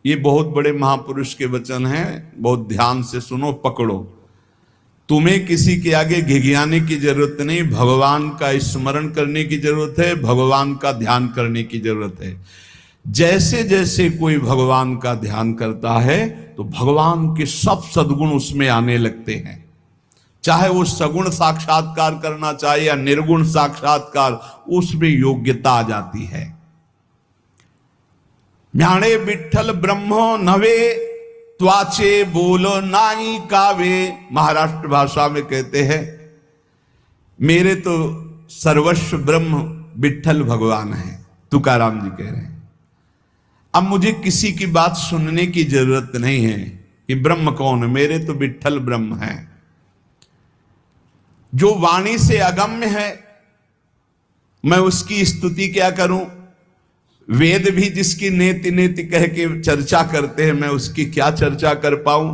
ये बहुत बड़े महापुरुष के वचन हैं, बहुत ध्यान से सुनो, पकड़ो। तुम्हें किसी के आगे घिघियाने की जरूरत नहीं, भगवान का स्मरण करने की जरूरत है, भगवान का ध्यान करने की जरूरत है। जैसे जैसे कोई भगवान का ध्यान करता है तो भगवान के सब सद्गुण उसमें आने लगते हैं। चाहे वो सगुण साक्षात्कार करना चाहे या निर्गुण साक्षात्कार, उसमें योग्यता आ जाती है। म्याणे विठ्ठल ब्रह्मो नवे त्वाचे बोलो नाई कावे। महाराष्ट्र भाषा में कहते हैं मेरे तो सर्वस्व ब्रह्म विठ्ठल भगवान है, तुकाराम जी कह रहे हैं। अब मुझे किसी की बात सुनने की जरूरत नहीं है कि ब्रह्म कौन है, मेरे तो विठ्ठल ब्रह्म है। जो वाणी से अगम्य है मैं उसकी स्तुति क्या करूं। वेद भी जिसकी नेति नेति कह के चर्चा करते हैं, मैं उसकी क्या चर्चा कर पाऊं।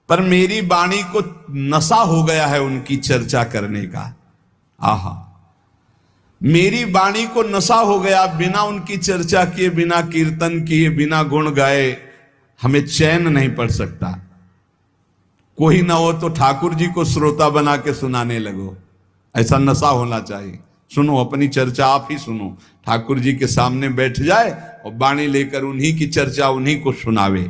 पर मेरी वाणी को नशा हो गया है उनकी चर्चा करने का। आहा, मेरी वाणी को नशा हो गया, बिना उनकी चर्चा किए, बिना कीर्तन किए, बिना गुण गाए हमें चैन नहीं पड़ सकता। कोई ना हो तो ठाकुर जी को श्रोता बना के सुनाने लगो, ऐसा नशा होना चाहिए। सुनो, अपनी चर्चा आप ही सुनो, ठाकुर जी के सामने बैठ जाए और वाणी लेकर उन्हीं की चर्चा उन्हीं को सुनावे।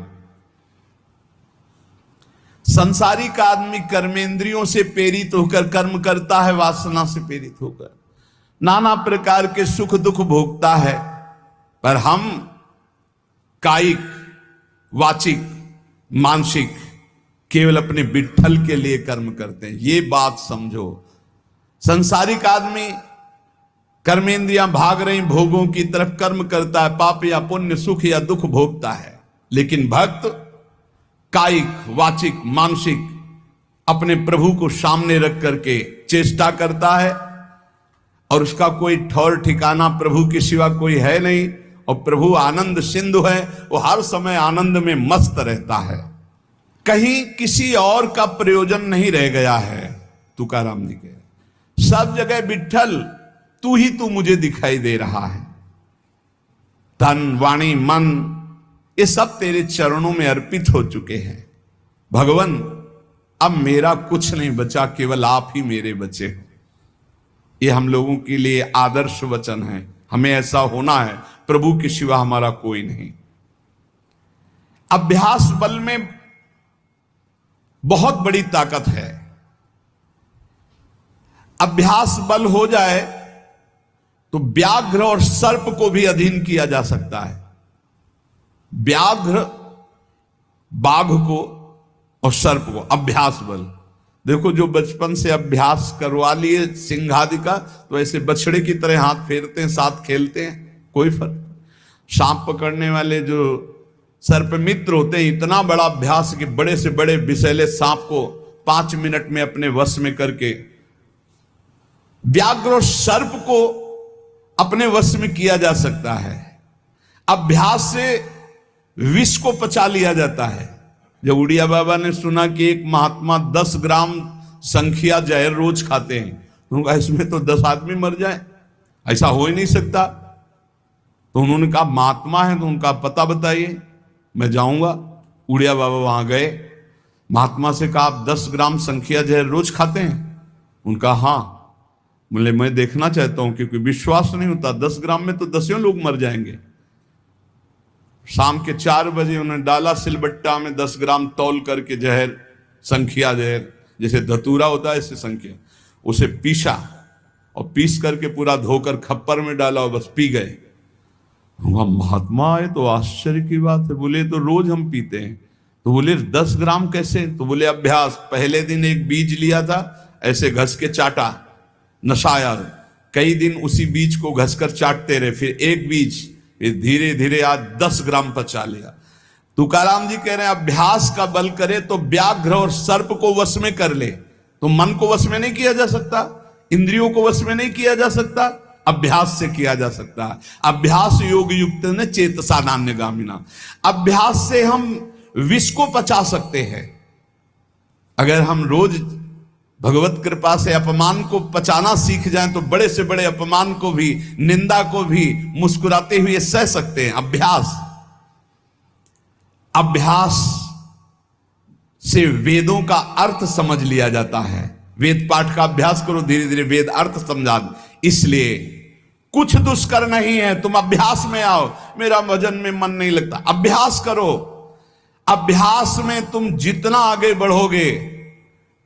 संसारिक आदमी कर्मेंद्रियों से प्रेरित होकर कर्म करता है, वासना से प्रेरित होकर नाना प्रकार के सुख दुख भोगता है। पर हम कायिक, वाचिक, मानसिक केवल अपने विठ्ठल के लिए कर्म करते हैं, ये बात समझो। संसारिक आदमी कर्मेंद्रियां भाग रही भोगों की तरफ, कर्म करता है, पाप या पुण्य, सुख या दुख भोगता है। लेकिन भक्त कायिक, वाचिक, मानसिक अपने प्रभु को सामने रख करके चेष्टा करता है और उसका कोई ठौर ठिकाना प्रभु के सिवा कोई है नहीं। और प्रभु आनंद सिंधु है, वो हर समय आनंद में मस्त रहता है, कहीं किसी और का प्रयोजन नहीं रह गया है। तुकाराम जी के सब जगह विठ्ठल तू ही तू मुझे दिखाई दे रहा है। तन, वाणी, मन ये सब तेरे चरणों में अर्पित हो चुके हैं। भगवान अब मेरा कुछ नहीं बचा, केवल आप ही मेरे बचे हो। ये हम लोगों के लिए आदर्श वचन है, हमें ऐसा होना है, प्रभु के सिवा हमारा कोई नहीं। अभ्यास बल में बहुत बड़ी ताकत है। अभ्यास बल हो जाए तो व्याघ्र और सर्प को भी अधीन किया जा सकता है। व्याघ्र बाघ को और सर्प को, अभ्यास बल। देखो जो बचपन से अभ्यास करवा लिए सिंह आदि का, तो ऐसे बछड़े की तरह हाथ फेरते हैं, साथ खेलते हैं, कोई फर्क। सांप पकड़ने वाले जो सर्प मित्र होते हैं, इतना बड़ा अभ्यास कि बड़े से बड़े विषैले सांप को 5 मिनट में अपने वश में करके, व्याघ्र और सर्प को अपने वश में किया जा सकता है। अभ्यास से विष को पचा लिया जाता है। जब उड़िया बाबा ने सुना कि एक महात्मा 10 ग्राम संख्या जहर रोज खाते हैं, तो कहा इसमें तो 10 आदमी मर जाए, ऐसा हो ही नहीं सकता। तो उन्होंने कहा महात्मा है तो उनका पता बताइए, मैं जाऊंगा। उड़िया बाबा वहां गए, महात्मा से कहा आप 10 ग्राम संख्या जहर रोज खाते हैं? उनका हाँ। बोले मैं देखना चाहता हूं, क्योंकि विश्वास नहीं होता, 10 ग्राम में तो 10 लोग मर जाएंगे। शाम के 4 बजे उन्होंने डाला सिलबट्टा में 10 ग्राम तौल करके जहर, संख्या जहर, जैसे धतूरा होता है ऐसे संख्या, उसे पीसा और पीस करके पूरा धोकर खप्पर में डाला और बस पी गए। महात्मा आए तो आश्चर्य की बात है, बोले तो रोज हम पीते हैं। तो बोले 10 ग्राम कैसे? तो बोले अभ्यास, पहले दिन एक बीज लिया था, ऐसे घस के चाटा, नशाया, कई दिन उसी बीज को घसकर चाटते रहे, फिर एक बीज, फिर धीरे धीरे आज 10 ग्राम पचा लिया। तुकाराम जी कह रहे हैं अभ्यास का बल करे तो व्याघ्र और सर्प को वश में कर ले। तो मन को वश में नहीं किया जा सकता, इंद्रियों को वश में नहीं किया जा सकता, अभ्यास से किया जा सकता है। अभ्यास योग युक्त ने चेतसा नान्यगामिना, अभ्यास से हम विष को पचा सकते हैं। अगर हम रोज भगवत कृपा से अपमान को पचाना सीख जाएं तो बड़े से बड़े अपमान को भी, निंदा को भी मुस्कुराते हुए सह सकते हैं। अभ्यास अभ्यास से वेदों का अर्थ समझ लिया जाता है। वेद पाठ का अभ्यास करो, धीरे धीरे वेद अर्थ समझा। इसलिए कुछ दुष्कर नहीं है, तुम अभ्यास में आओ। मेरा भजन में मन नहीं लगता, अभ्यास करो। अभ्यास में तुम जितना आगे बढ़ोगे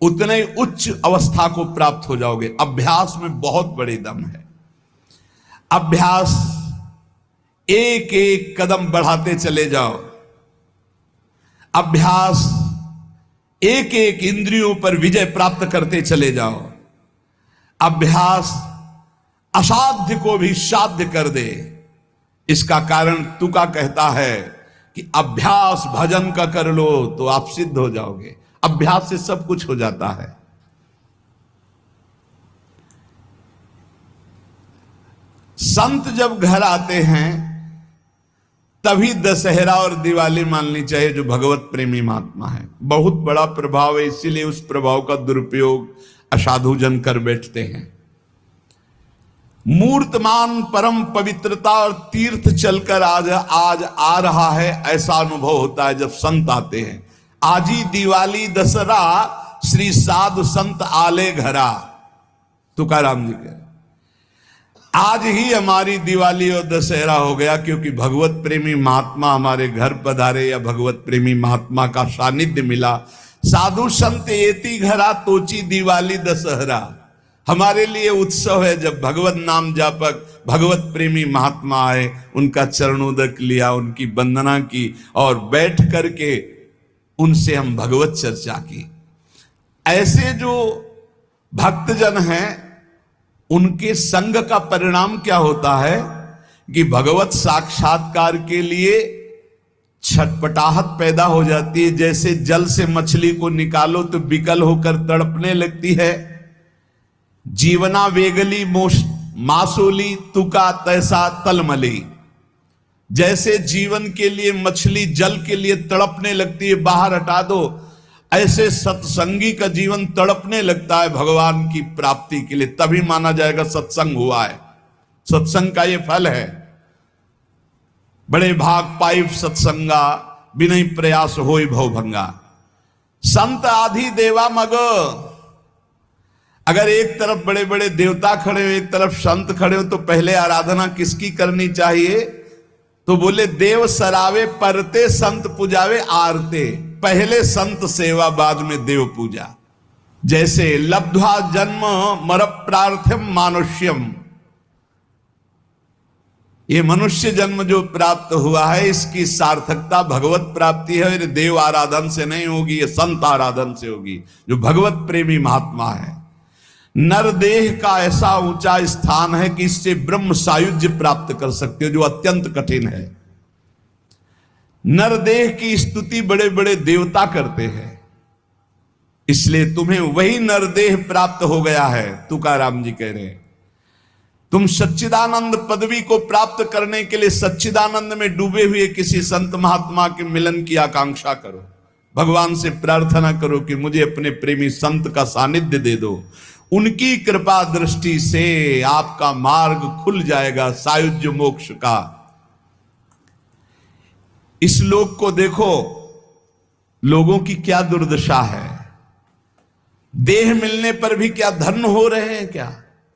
उतने ही उच्च अवस्था को प्राप्त हो जाओगे। अभ्यास में बहुत बड़ी दम है। अभ्यास एक एक कदम बढ़ाते चले जाओ। अभ्यास एक एक इंद्रियों पर विजय प्राप्त करते चले जाओ। अभ्यास असाध्य को भी साध्य कर दे। इसका कारण तुका कहता है कि अभ्यास भजन का कर लो तो आप सिद्ध हो जाओगे। अभ्यास से सब कुछ हो जाता है। संत जब घर आते हैं तभी दशहरा और दिवाली माननी चाहिए, जो भगवत प्रेमी महात्मा है। बहुत बड़ा प्रभाव है, इसीलिए उस प्रभाव का दुरुपयोग असाधु जन कर बैठते हैं। मूर्तमान परम पवित्रता और तीर्थ चलकर आज आ रहा है, ऐसा अनुभव होता है जब संत आते हैं। आज ही दिवाली दशहरा श्री साधु संत आले घरा, तुकाराम जी कह, आज ही हमारी दिवाली और दशहरा हो गया, क्योंकि भगवत प्रेमी महात्मा हमारे घर पधारे या भगवत प्रेमी महात्मा का सानिध्य मिला। साधु संत एति घरा तोची दिवाली दशहरा। हमारे लिए उत्सव है जब भगवत नाम जापक भगवत प्रेमी महात्मा आए, उनका चरणोदक लिया, उनकी वंदना की और बैठ करके उनसे हम भगवत चर्चा की। ऐसे जो भक्तजन हैं उनके संग का परिणाम क्या होता है कि भगवत साक्षात्कार के लिए छटपटाहट पैदा हो जाती है। जैसे जल से मछली को निकालो तो विकल होकर तड़पने लगती है। जीवना वेगली मासूली तुका तैसा तलमली। जैसे जीवन के लिए मछली जल के लिए तड़पने लगती है, बाहर हटा दो, ऐसे सत्संगी का जीवन तड़पने लगता है भगवान की प्राप्ति के लिए। तभी माना जाएगा सत्संग हुआ है। सत्संग का ये फल है। बड़े भाग पाइप सत्संगा, बिना प्रयास होई भवभंगा। संत आधि देवा मग। अगर एक तरफ बड़े बड़े देवता खड़े हो, एक तरफ संत खड़े हो, तो पहले आराधना किसकी करनी चाहिए? तो बोले देव सरावे परते संत पुजावे आरते। पहले संत सेवा, बाद में देव पूजा। जैसे लब्ध्वा जन्म मर प्रार्थ्यम मानुष्यम, ये मनुष्य जन्म जो प्राप्त हुआ है इसकी सार्थकता भगवत प्राप्ति है। ये देव आराधन से नहीं होगी, ये संत आराधन से होगी, जो भगवत प्रेमी महात्मा है। नरदेह का ऐसा ऊंचा स्थान है कि इससे ब्रह्म सायुज्य प्राप्त कर सकते हो, जो अत्यंत कठिन है। नरदेह की स्तुति बड़े बड़े देवता करते हैं, इसलिए तुम्हें वही नरदेह प्राप्त हो गया है। तुकाराम जी कह रहे हैं तुम सच्चिदानंद पदवी को प्राप्त करने के लिए सच्चिदानंद में डूबे हुए किसी संत महात्मा के मिलन की आकांक्षा करो। भगवान से प्रार्थना करो कि मुझे अपने प्रेमी संत का सानिध्य दे दो। उनकी कृपा दृष्टि से आपका मार्ग खुल जाएगा सायुज्य मोक्ष का। इस लोक को देखो, लोगों की क्या दुर्दशा है। देह मिलने पर भी क्या धन्य हो रहे हैं क्या?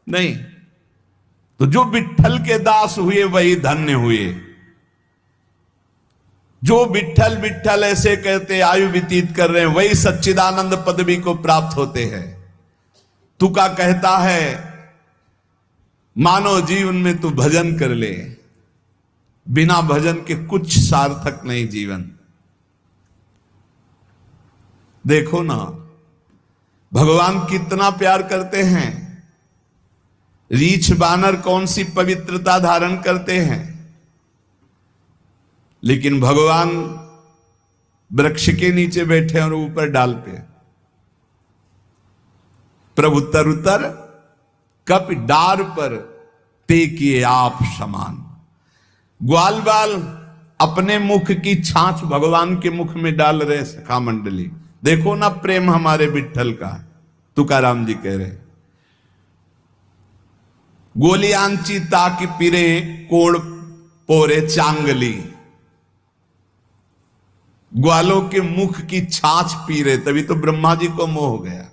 नहीं। तो जो विट्ठल के दास हुए वही धन्य हुए। जो विट्ठल विट्ठल ऐसे कहते आयु व्यतीत कर रहे हैं, वही सच्चिदानंद पदवी को प्राप्त होते हैं। तुका कहता है मानव जीवन में तू भजन कर ले, बिना भजन के कुछ सार्थक नहीं जीवन। देखो ना भगवान कितना प्यार करते हैं। रीछ बानर कौन सी पवित्रता धारण करते हैं, लेकिन भगवान वृक्ष के नीचे बैठे और ऊपर डाल पे। प्रभु तरुतर कप डार पर ते किए आप समान। ग्वाल बाल अपने मुख की छाछ भगवान के मुख में डाल रहे सखा मंडली। देखो ना प्रेम हमारे विट्ठल का। तुकाराम जी कह रहे गोलियांची ताकि पिरे कोण पोरे चांगली। ग्वालों के मुख की छाछ पी रहे, तभी तो ब्रह्मा जी को मोह हो गया।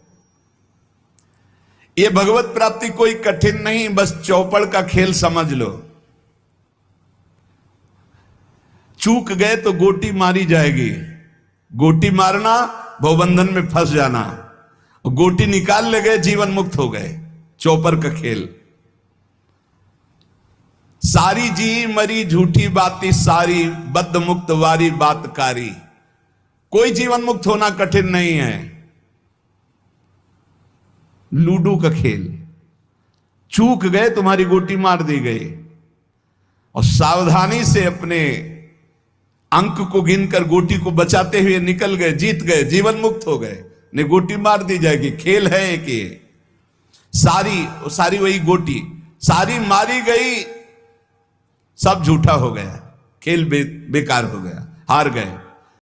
ये भगवत प्राप्ति कोई कठिन नहीं, बस चौपड़ का खेल समझ लो। चूक गए तो गोटी मारी जाएगी, गोटी मारना भवबंधन में फंस जाना, गोटी निकाल ले गए जीवन मुक्त हो गए। चौपर का खेल। सारी जी मरी झूठी बाती सारी, बद्ध मुक्त वारी बातकारी। कोई जीवन मुक्त होना कठिन नहीं है। लूडो का खेल, चूक गए तुम्हारी गोटी मार दी गई, और सावधानी से अपने अंक को गिनकर गोटी को बचाते हुए निकल गए, जीत गए, जीवन मुक्त हो गए। ने गोटी मार दी जाएगी, खेल है एक ये। सारी वही गोटी, सारी मारी गई, सब झूठा हो गया, खेल बेकार हो गया, हार गए।